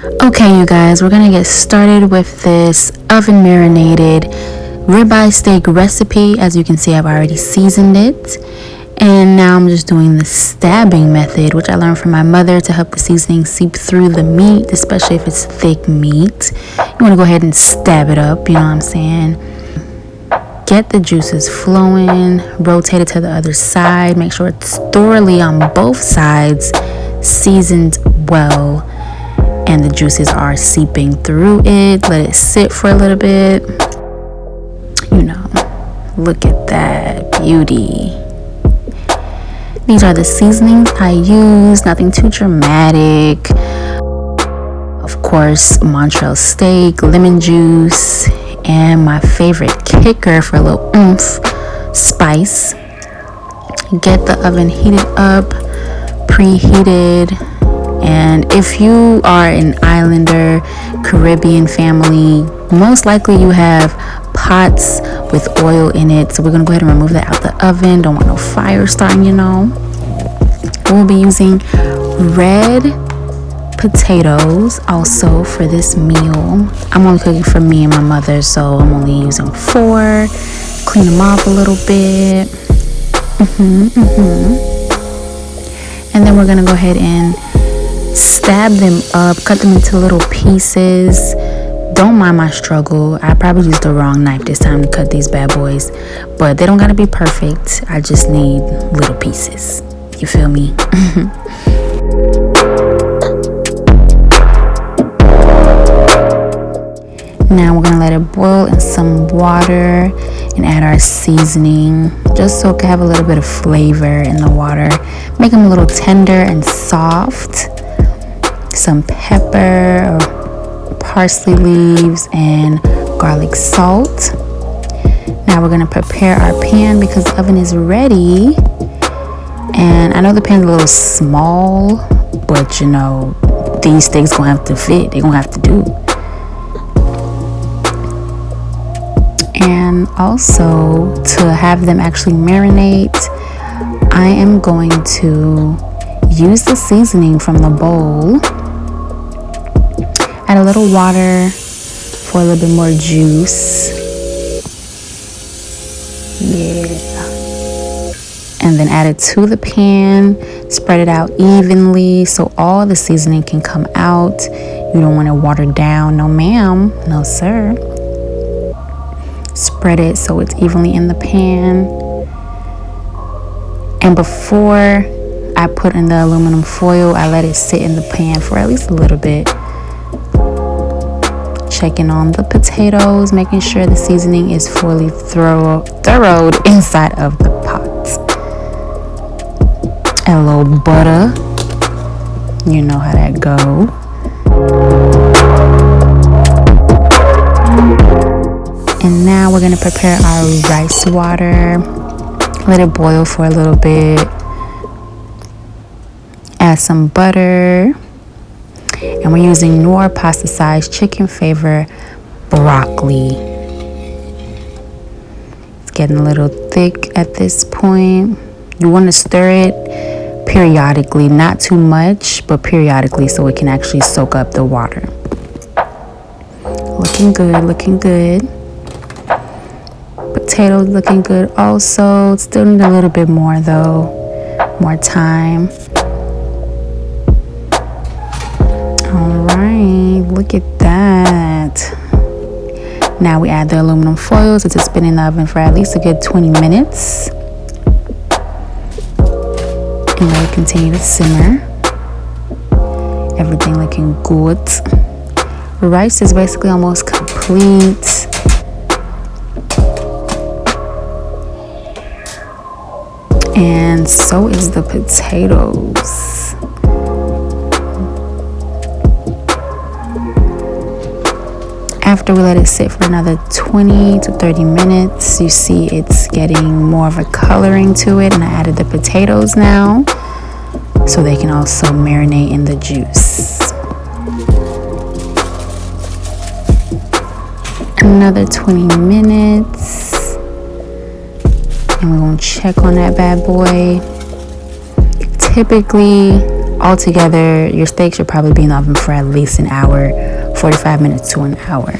Okay, you guys, we're gonna get started with this oven marinated ribeye steak recipe. As you can see, I've already seasoned it, and now I'm just doing the stabbing method, which I learned from my mother to help the seasoning seep through the meat, especially if it's thick meat. You want to go ahead and stab it up, you know what I'm saying? Get the juices flowing, rotate it to the other side, make sure it's thoroughly on both sides seasoned well and the juices are seeping through it. Let it sit for a little bit. You know, look at that beauty. These are the seasonings I use, nothing too dramatic. Of course, Montreal steak, lemon juice, and my favorite kicker for a little oomph, spice. Get the oven heated up, preheated. And if you are an islander, Caribbean family, most likely you have pots with oil in it. So we're gonna go ahead and remove that out the oven. Don't want no fire starting, you know. We'll be using red potatoes also for this meal. I'm only cooking for me and my mother, so I'm only using 4. Clean them off a little bit. And then we're gonna go ahead and stab them up, cut them into little pieces. Don't mind my struggle. I probably used the wrong knife this time to cut these bad boys, but they don't gotta be perfect. I just need little pieces. You feel me? Now we're gonna let it boil in some water and add our seasoning just so it can have a little bit of flavor in the water. Make them a little tender and soft. Some pepper, parsley leaves, and garlic salt. Now we're gonna prepare our pan because the oven is ready. And I know the pan's a little small, but you know, these steaks gonna have to fit. They're gonna have to do. And also, to have them actually marinate, I am going to use the seasoning from the bowl. Add a little water for a little bit more juice. Yeah. And then add it to the pan. Spread it out evenly so all the seasoning can come out. You don't want to water down. No ma'am. No sir. Spread it so it's evenly in the pan. And before I put in the aluminum foil, I let it sit in the pan for at least a little bit. Checking on the potatoes, making sure the seasoning is fully thoroughed inside of the pot. A little butter. You know how that go. And now we're gonna prepare our rice water. Let it boil for a little bit. Add some butter. And we're using Knorr pasta size chicken flavor broccoli. It's getting a little thick at this point. You want to stir it periodically, not too much, but periodically so it can actually soak up the water. Looking good, looking good. Potatoes looking good also. Still need a little bit more though, more time. Alright, look at that. Now we add the aluminum foil since it's been in the oven for at least a good 20 minutes. And let it continue to simmer. Everything looking good. Rice is basically almost complete. And so is the potatoes. After we let it sit for another 20 to 30 minutes, you see it's getting more of a coloring to it, and I added the potatoes now so they can also marinate in the juice. Another 20 minutes, and we're gonna check on that bad boy. Typically, altogether, your steak should probably be in the oven for at least an hour, 45 minutes to an hour.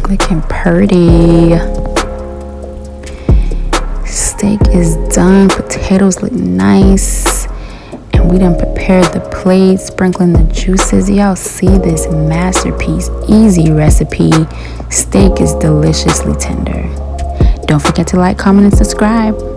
Looking pretty. Steak is done. Potatoes look nice. And we done prepared the plate, sprinkling the juices. Y'all see this masterpiece, easy recipe. Steak is deliciously tender. Don't forget to like, comment, and subscribe.